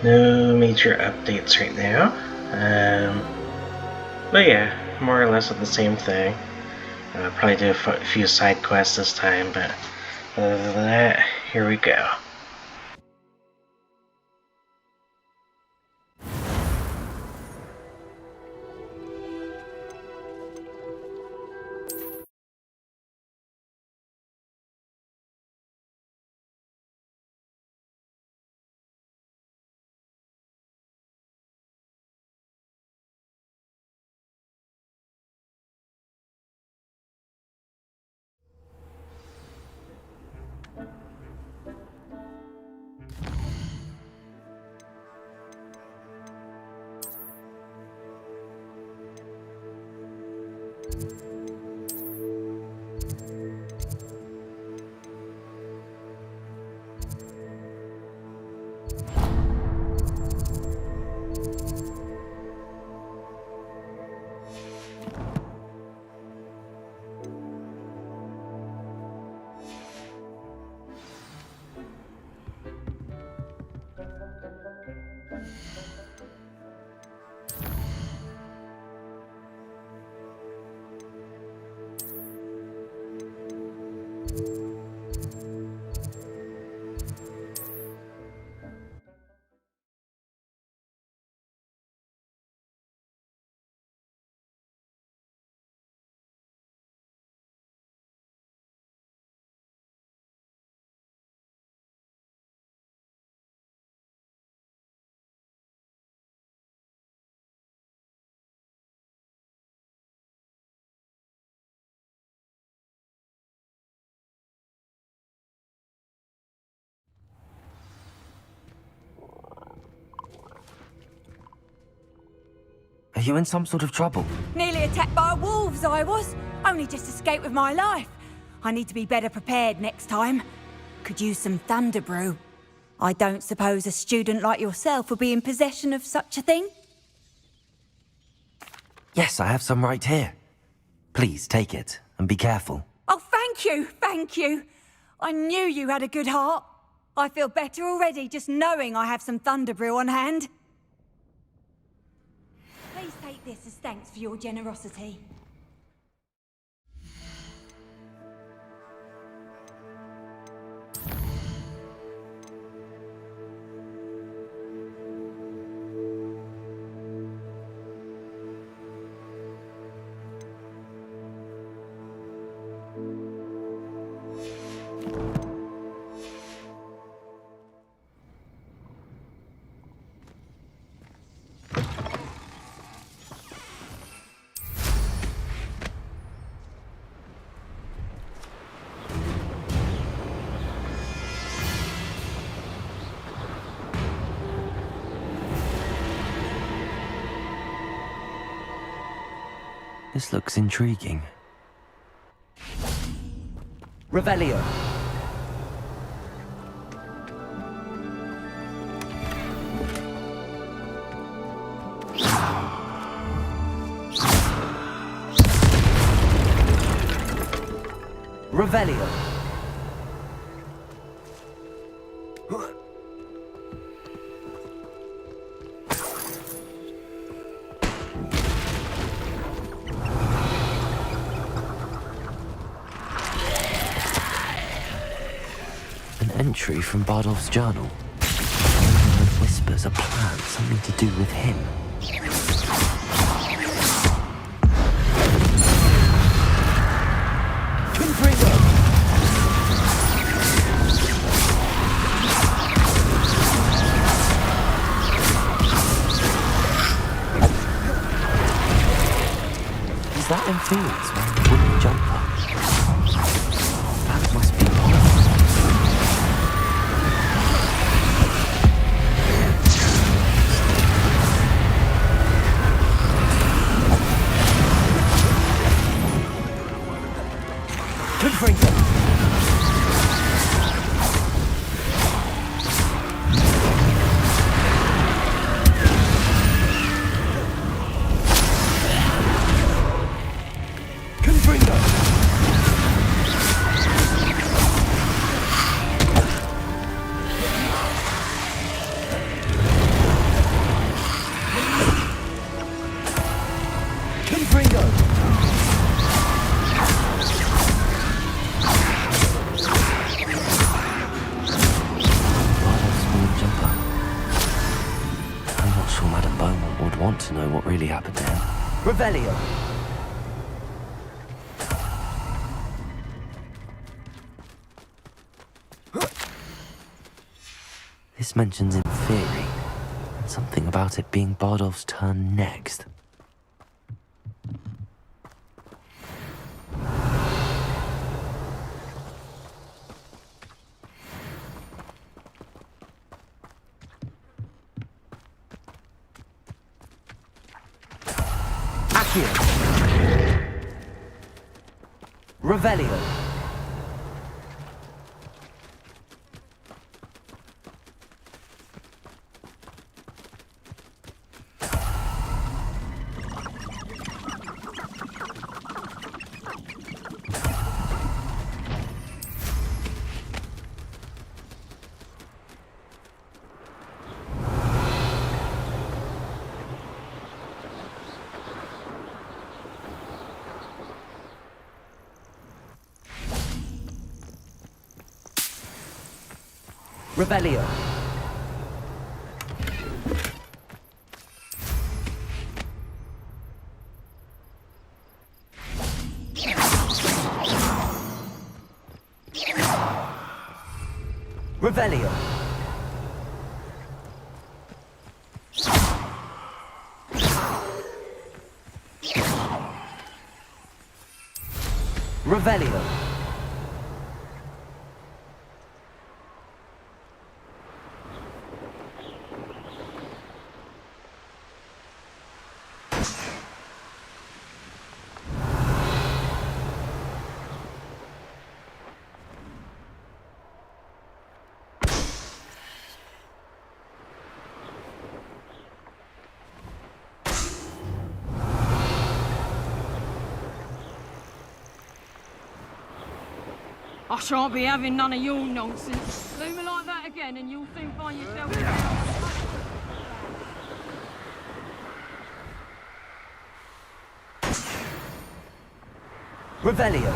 No major updates right now. But yeah, more or less of the same thing. Probably do a few side quests this time, but other than that, here we go. Are you in some sort of trouble? Nearly attacked by wolves, I was. Only just escaped with my life. I need to be better prepared next time. Could use some thunder brew. I don't suppose a student like yourself would be in possession of such a thing? Yes, I have some right here. Please take it, and be careful. Oh, thank you. I knew you had a good heart. I feel better already just knowing I have some thunder brew on hand. Please take this as thanks for your generosity. This looks intriguing. Revelio. Revelio. An entry from Bardolph's journal. The whispers a plan, something to do with him. Is that in fields wearing a wooden jumper? That must be Revelio. This mentions Inferi, and something about it being Bardolph's turn next. Accio. Revelio. Revelio. Revelio. Revelio. I shan't be having none of your nonsense. Do me like that again and you'll soon find yourself Revelio.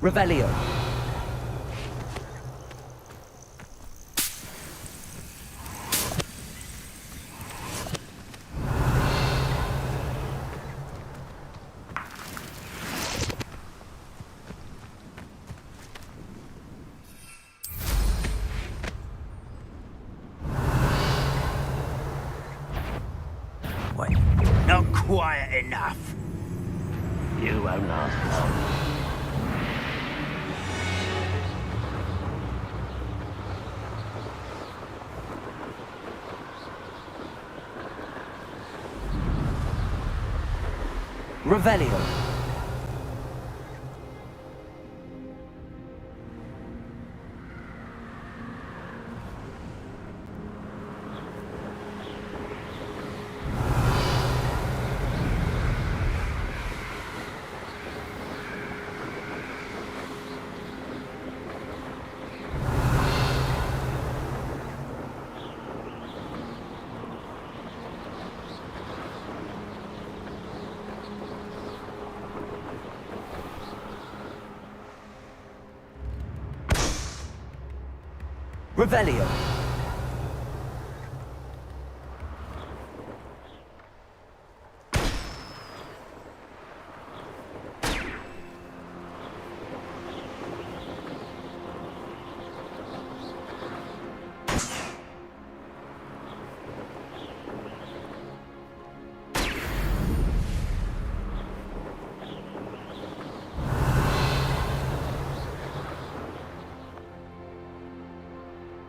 Revelio. Wait, not quiet enough. You won't last long. Revelio. Revelio.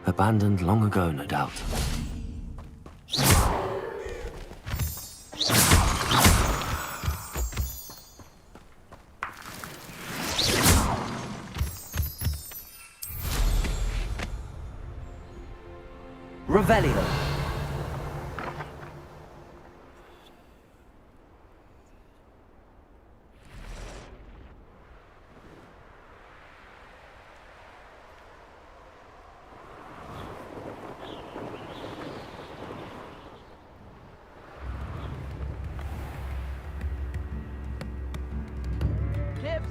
Abandoned long ago, no doubt. Revelio.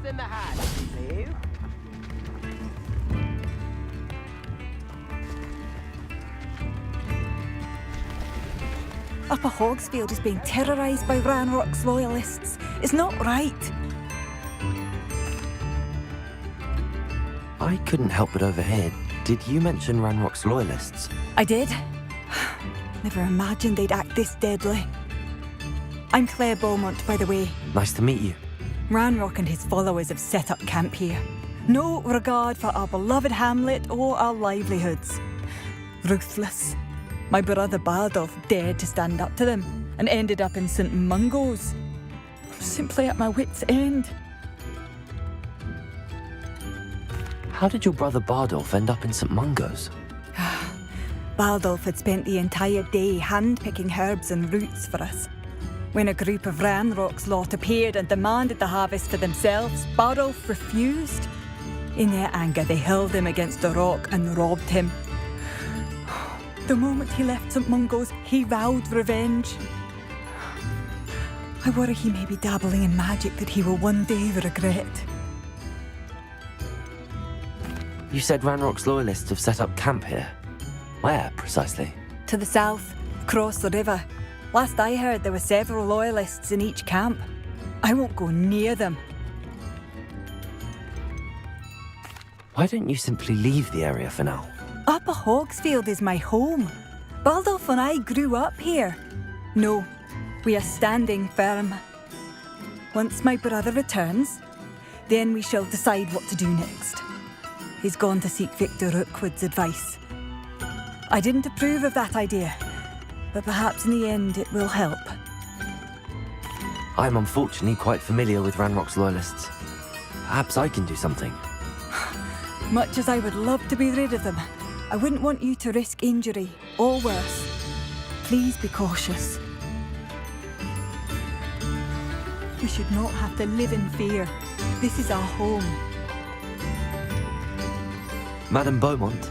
in the hat, please. Upper Hogsfield is being terrorised by Ranrock's loyalists. It's not right. I couldn't help but overhear. Did you mention Ranrock's loyalists? I did. Never imagined they'd act this deadly. I'm Claire Beaumont, by the way. Nice to meet you. Ranrock and his followers have set up camp here. No regard for our beloved hamlet or our livelihoods. Ruthless. My brother Bardolph dared to stand up to them and ended up in St. Mungo's. I'm simply at my wit's end. How did your brother Bardolph end up in St. Mungo's? Bardolph had spent the entire day hand-picking herbs and roots for us. When a group of Ranrock's lot appeared and demanded the harvest for themselves, Bardolph refused. In their anger, they hurled him against a rock and robbed him. The moment he left St. Mungo's, he vowed revenge. I worry he may be dabbling in magic that he will one day regret. You said Ranrock's loyalists have set up camp here. Where, precisely? To the south, across the river. Last I heard, there were several loyalists in each camp. I won't go near them. Why don't you simply leave the area for now? Upper Hogsfield is my home. Bardolph and I grew up here. No, we are standing firm. Once my brother returns, then we shall decide what to do next. He's gone to seek Victor Rookwood's advice. I didn't approve of that idea, but perhaps in the end it will help. I'm unfortunately quite familiar with Ranrock's loyalists. Perhaps I can do something. Much as I would love to be rid of them, I wouldn't want you to risk injury, or worse. Please be cautious. We should not have to live in fear. This is our home. Madame Beaumont,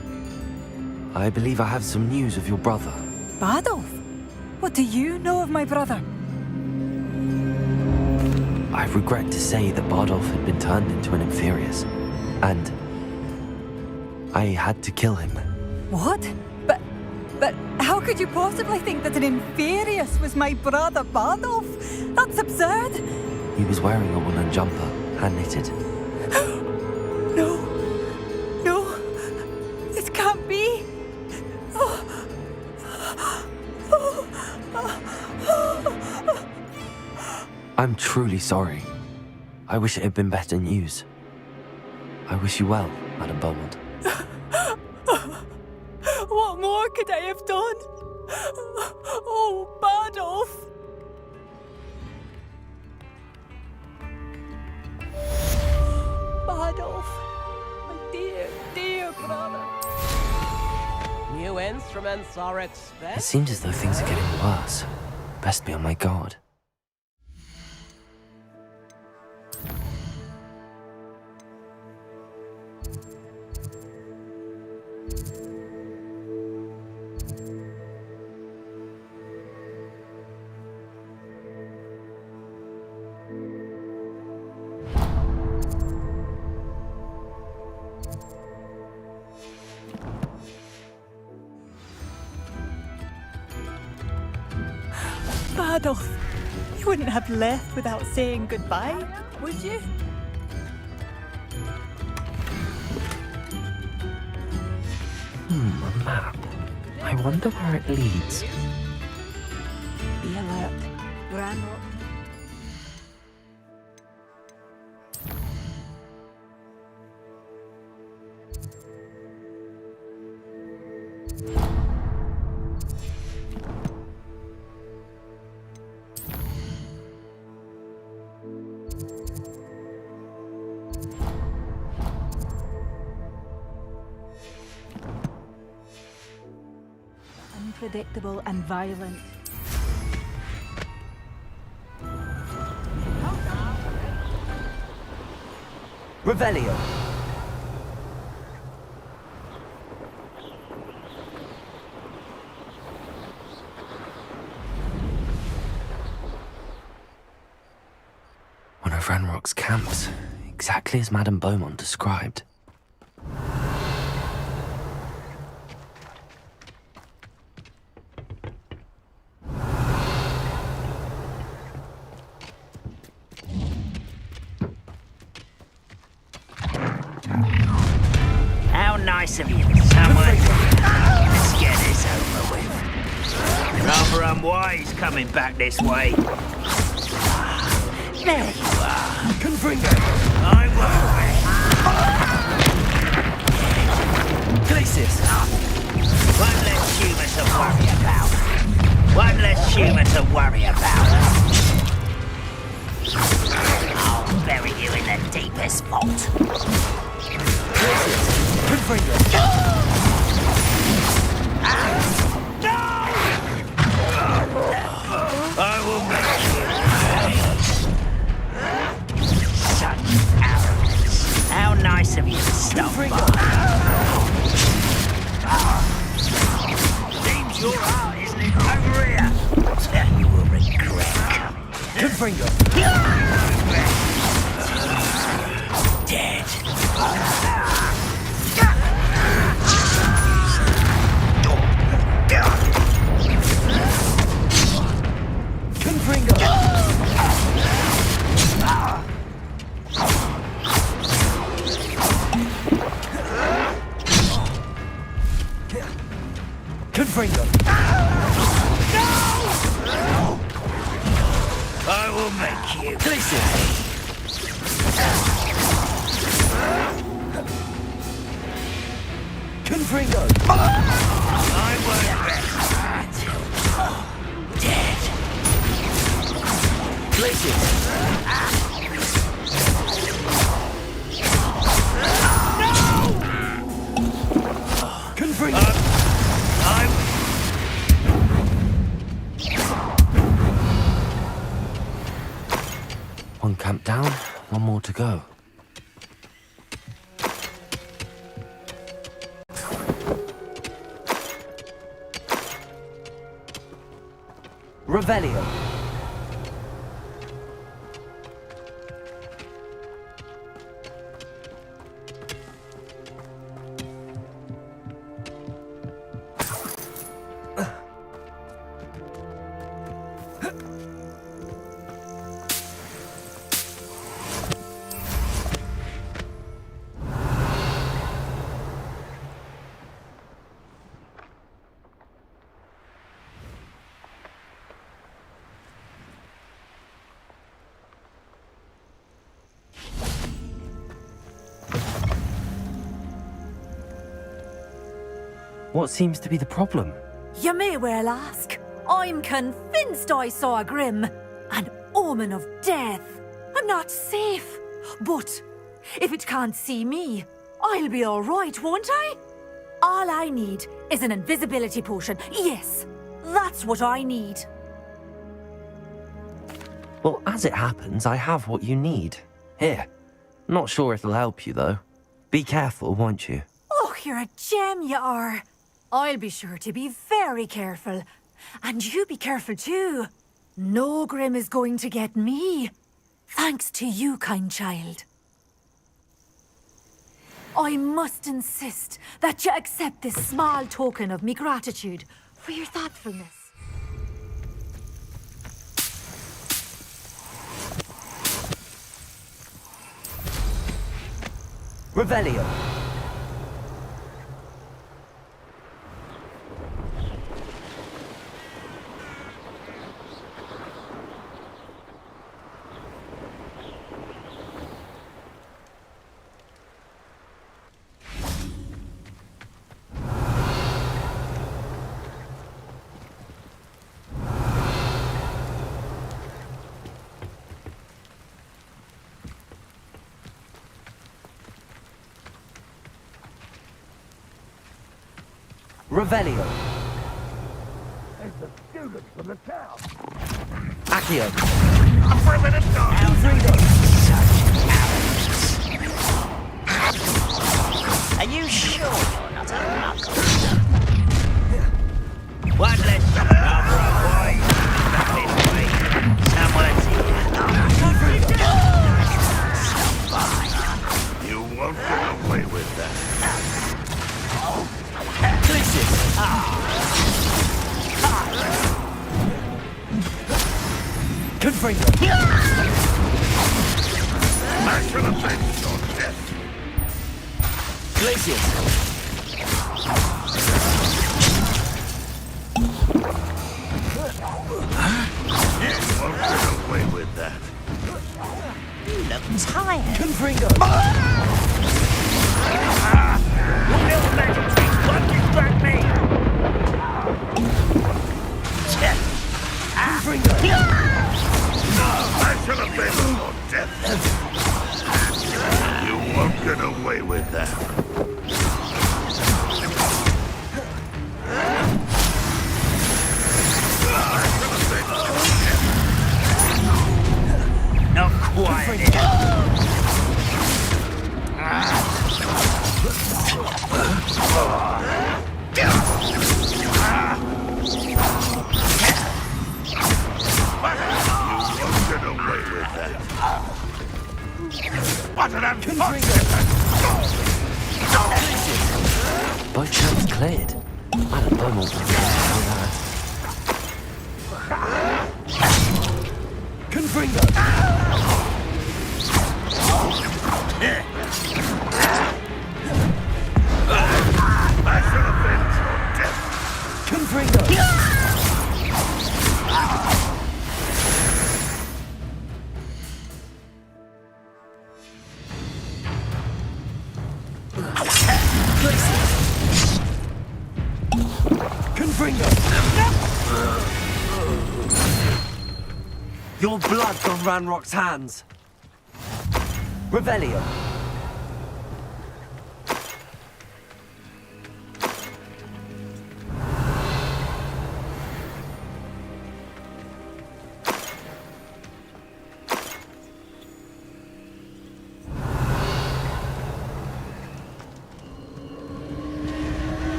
I believe I have some news of your brother. Bardolph? What do you know of my brother? I regret to say that Bardolph had been turned into an Inferius, and I had to kill him. What? But how could you possibly think that an Inferius was my brother Bardolph? That's absurd! He was wearing a woolen jumper, hand-knitted. No. This can't be. I'm truly sorry. I wish it had been better news. I wish you well, Madame Beaumont. What more could I have done? Oh, Bardolph! Bardolph, my dear brother. New instruments are It expensive. seems as though things are getting worse. Best be on my guard. Bardolph, you wouldn't have left without saying goodbye, would you? A map. I wonder where it leads. Be alert. Ranrock. Unpredictable and violent. Revelio. One of Ranrock's camps. exactly as Madame Beaumont described. How nice of you, someone. Let's get this over with. Rather unwise coming back this way. There you are. Confringo! I won't. Glacius! One less human to worry about. One less human to worry about. I'll bury you in the deepest vault. Confringo! I will make you pay. Such arrogance. How nice of you to stop by. Seems your heart, isn't it, over here? You will regret coming. Confringo! Dead. Confringo! Confringo! I will make you. Glacius! Confringo! I won't rest until dead. Glacius! Confringo! One camp down, one more to go. Revelio! What seems to be the problem? You may well ask. I'm convinced I saw a Grim, an omen of death. I'm not safe. But if it can't see me, I'll be all right, won't I? All I need is an invisibility potion. Yes, that's what I need. Well, as it happens, I have what you need. Here. Not sure it'll help you, though. Be careful, won't you? Oh, you're a gem, you are. I'll be sure to be very careful. And you be careful too. No Grim is going to get me. Thanks to you, kind child. I must insist that you accept this small token of me gratitude for your thoughtfulness. Revelio! Revelio! Accio! Confringo! Are you sure you're not a knuckle? One less rather avoid. Back this way. Someone's here. Stop by. Confringo. Smash to the fence on death. Glacius. You won't get away with that. You look tired. Confringo. Little magic tricks won't distract me. Confringo. Smash to the fence on death. You won't get away with that. Not quiet. Get away with that. What an By chance cleared. I don't know more about that. Confringo. Confringo. Confringo. Your blood's on Ranrock's hands. Revelio.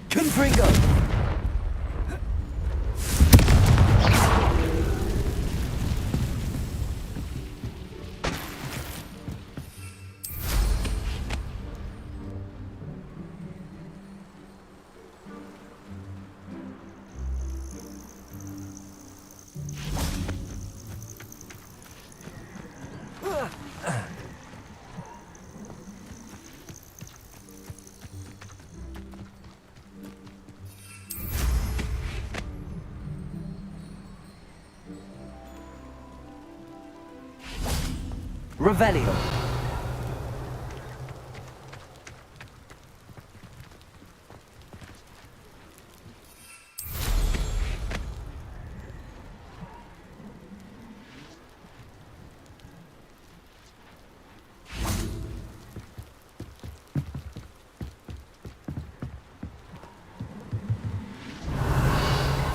Confringo. Revelio.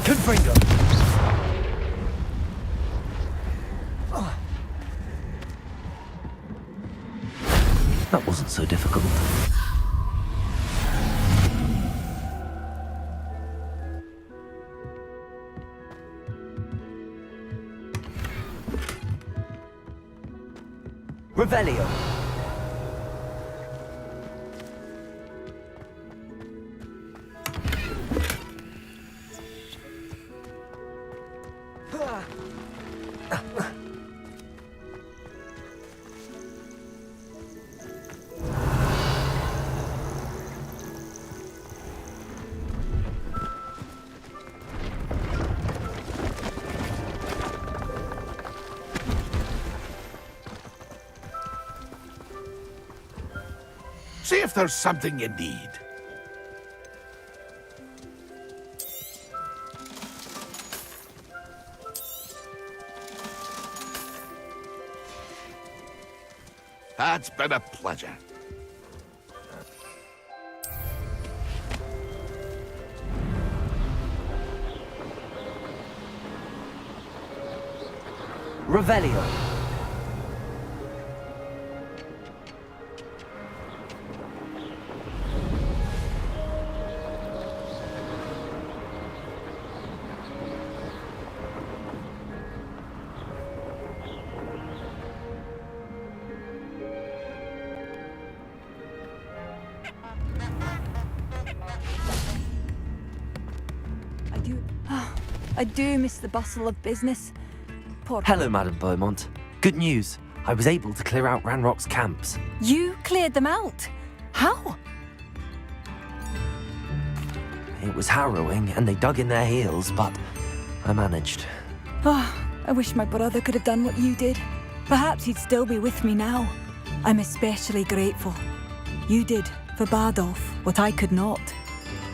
Confringo. That wasn't so difficult. Revelio. See if there's something you need. It's been a pleasure. Revelio. I do miss the bustle of business. Poor Hello, Madam Beaumont. Good news. I was able to clear out Ranrock's camps. You cleared them out? How? It was harrowing, and they dug in their heels, but I managed. I wish my brother could have done what you did. Perhaps he'd still be with me now. I'm especially grateful. You did, for Bardolph, what I could not.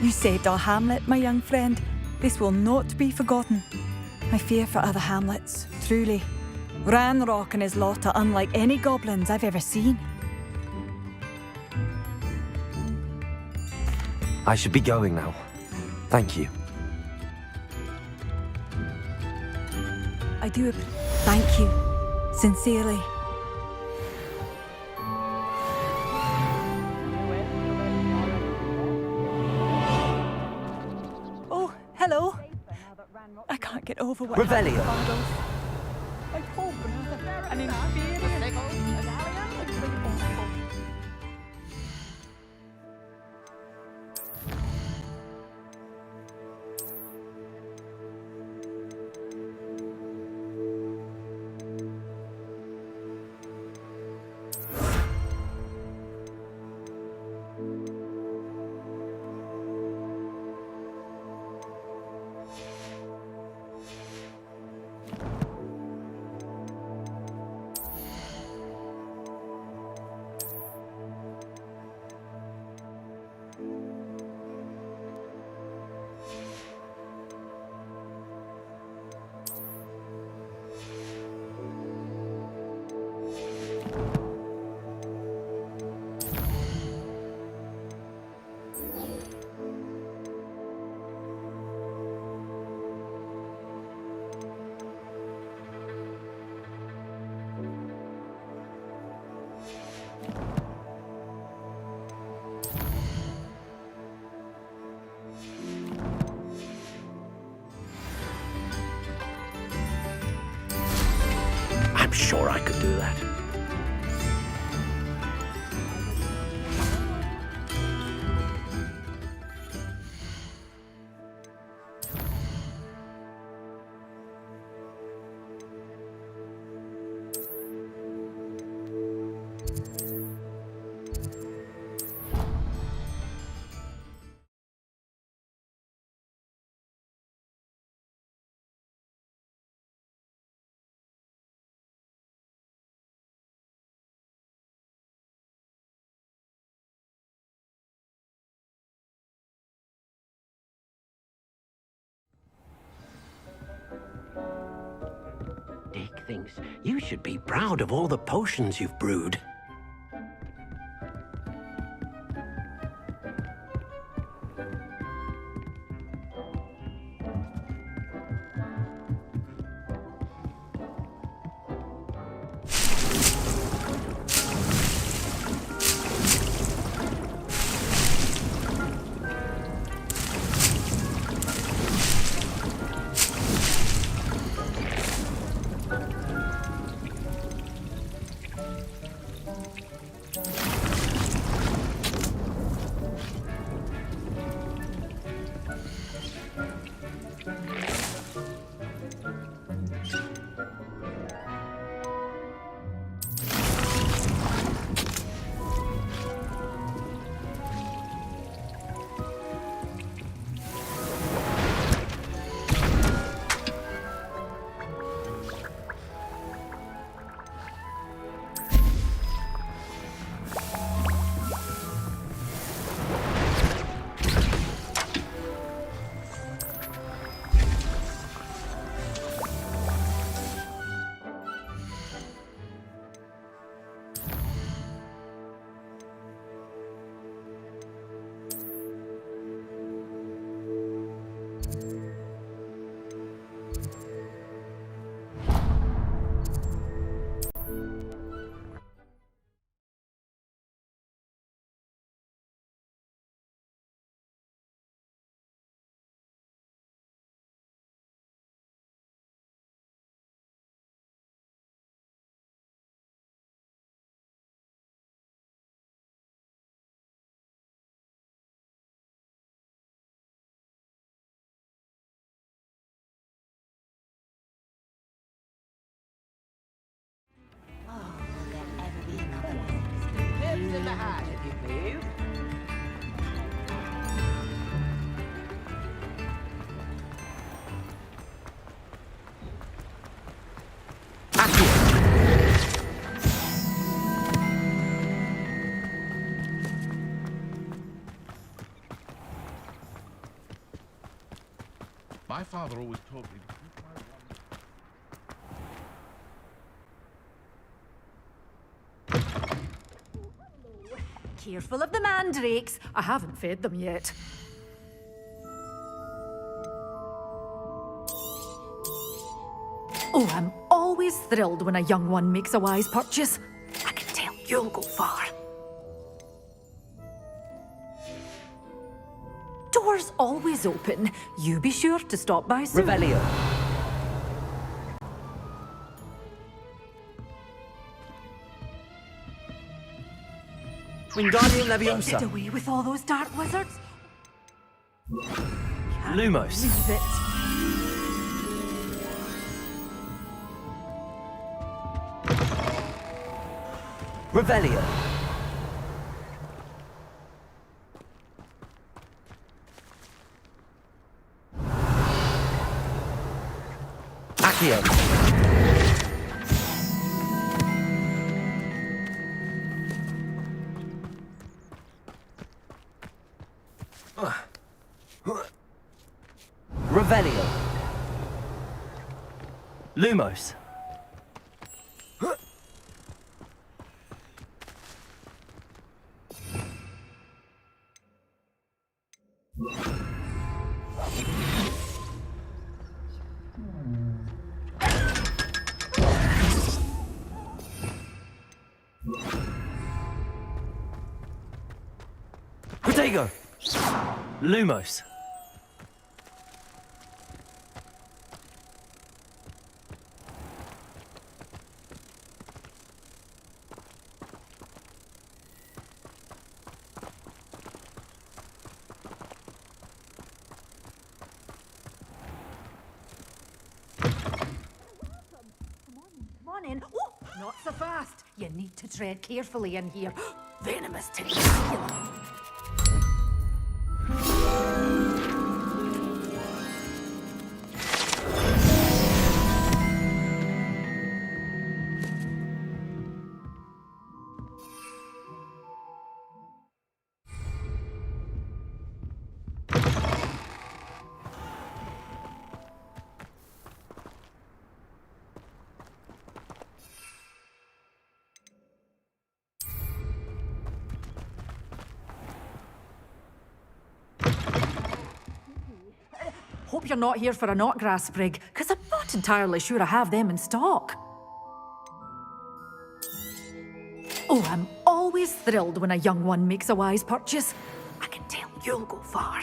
You saved our hamlet, my young friend. This will not be forgotten. I fear for other hamlets, truly. Ranrock and his lot are unlike any goblins I've ever seen. I should be going now. Thank you. I do thank you, sincerely. Oh, hello. I can't get over what Revelio. happened to Bardolph. My poor brother, an inferior. I'm sure I could do that. Dick thinks you should be proud of all the potions you've brewed. hard have you moved? My father always told me to keep my Careful of the mandrakes. I haven't fed them yet. Oh, I'm always thrilled when a young one makes a wise purchase. I can tell you'll go far. Doors always open. You be sure to stop by soon. Revelio. Wingardium Get Leviosa. away with all those dark wizards. Lumos. Leave it. Revelio. Accio. Revelio. Lumos. Protego. Lumos. Come on in. Oh, not so fast. You need to tread carefully in here. Venomous to the Hope you're not here for a knotgrass sprig, because I'm not entirely sure I have them in stock. Oh, I'm always thrilled when a young one makes a wise purchase. I can tell you'll go far.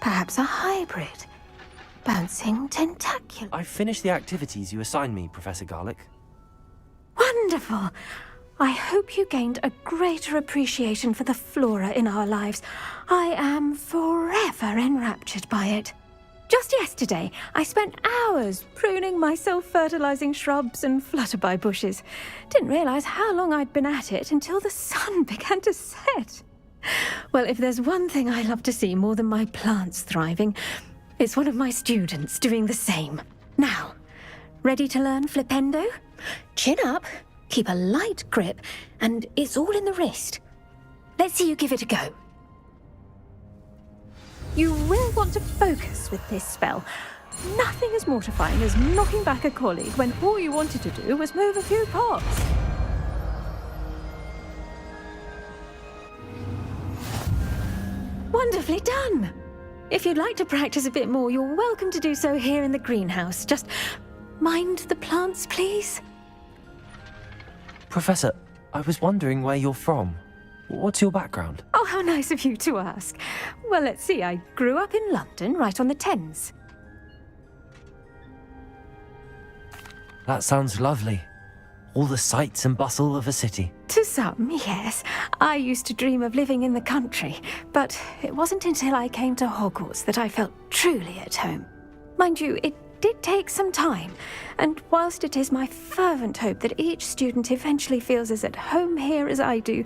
Perhaps a hybrid. Bouncing tentacular. I've finished the activities you assigned me, Professor Garlick. Wonderful. I hope you gained a greater appreciation for the flora in our lives. I am forever enraptured by it. Just yesterday, I spent hours pruning my self-fertilizing shrubs and flutterby bushes. Didn't realize how long I'd been at it until the sun began to set. Well, if there's one thing I love to see more than my plants thriving, it's one of my students doing the same. Now, ready to learn Flipendo? Chin up, keep a light grip, and it's all in the wrist. Let's see you give it a go. You will want to focus with this spell. Nothing as mortifying as knocking back a colleague when all you wanted to do was move a few pots. Wonderfully done! If you'd like to practice a bit more, you're welcome to do so here in the greenhouse. Just mind the plants, please. Professor, I was wondering where you're from. What's your background? Oh, how nice of you to ask. Well, let's see. I grew up in London, right on the Thames. That sounds lovely. All the sights and bustle of a city. To some, yes. I used to dream of living in the country, but it wasn't until I came to Hogwarts that I felt truly at home. Mind you, it did take some time, and whilst it is my fervent hope that each student eventually feels as at home here as I do,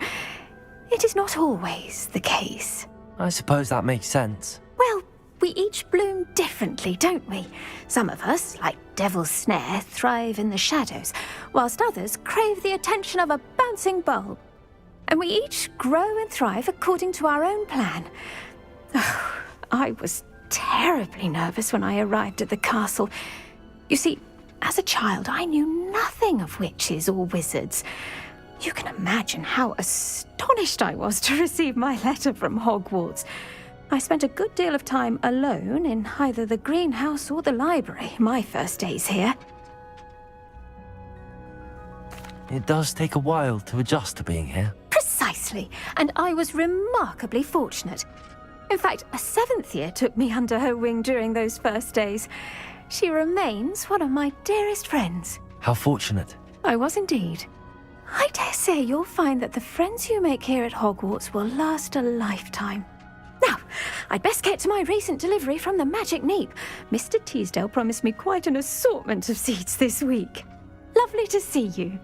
it is not always the case. I suppose that makes sense. Well, we each bloom differently, don't we? Some of us, like Devil's Snare, thrive in the shadows, whilst others crave the attention of a bouncing bulb. And we each grow and thrive according to our own plan. Oh, I was terribly nervous when I arrived at the castle. You see, as a child, I knew nothing of witches or wizards. You can imagine how astonished I was to receive my letter from Hogwarts. I spent a good deal of time alone in either the greenhouse or the library my first days here. It does take a while to adjust to being here. Precisely, and I was remarkably fortunate. In fact, a 7th year took me under her wing during those first days. She remains one of my dearest friends. How fortunate. I was indeed. I dare say you'll find that the friends you make here at Hogwarts will last a lifetime. Now, I'd best get to my recent delivery from the Magic Neep. Mr. Teasdale promised me quite an assortment of seeds this week. Lovely to see you.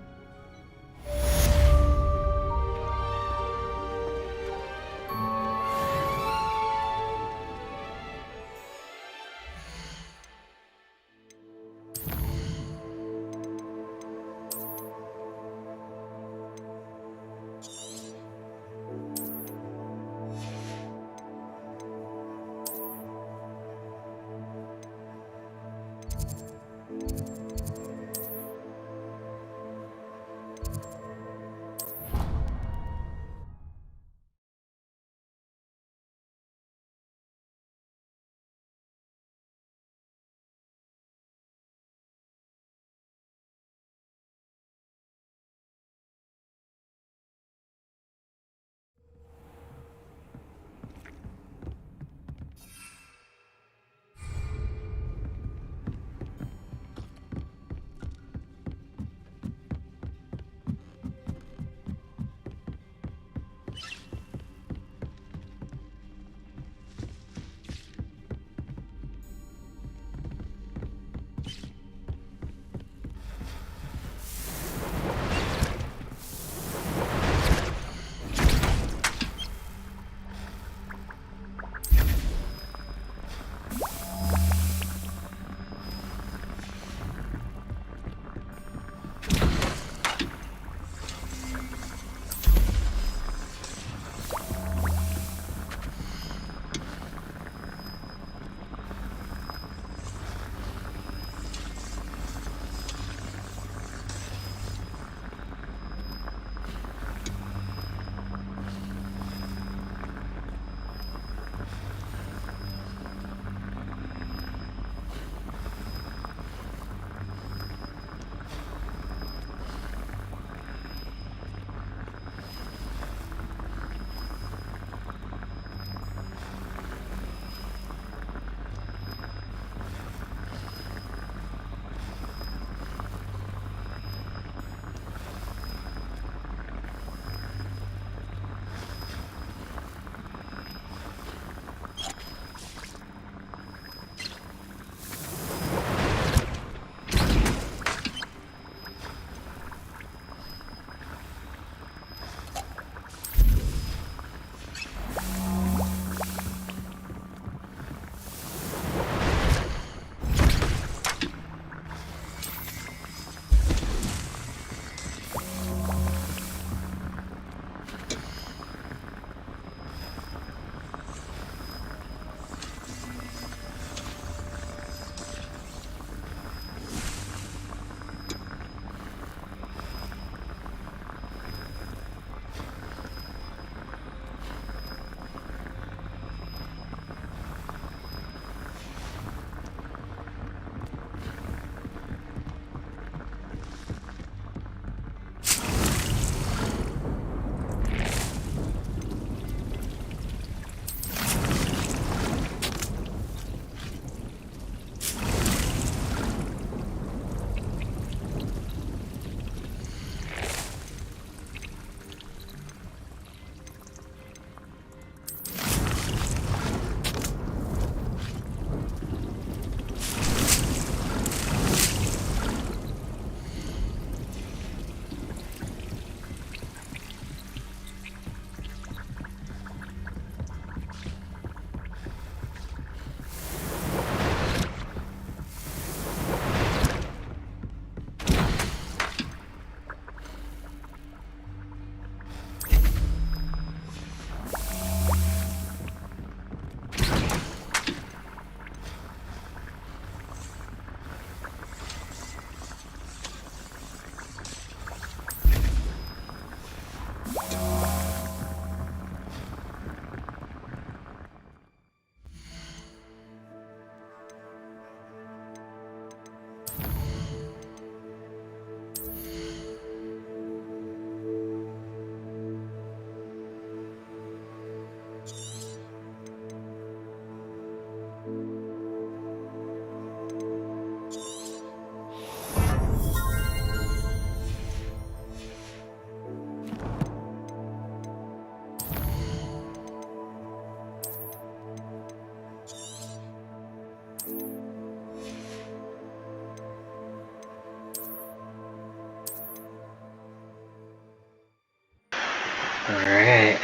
Alright,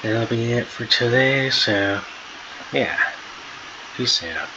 that'll be it for today, so yeah, peace out.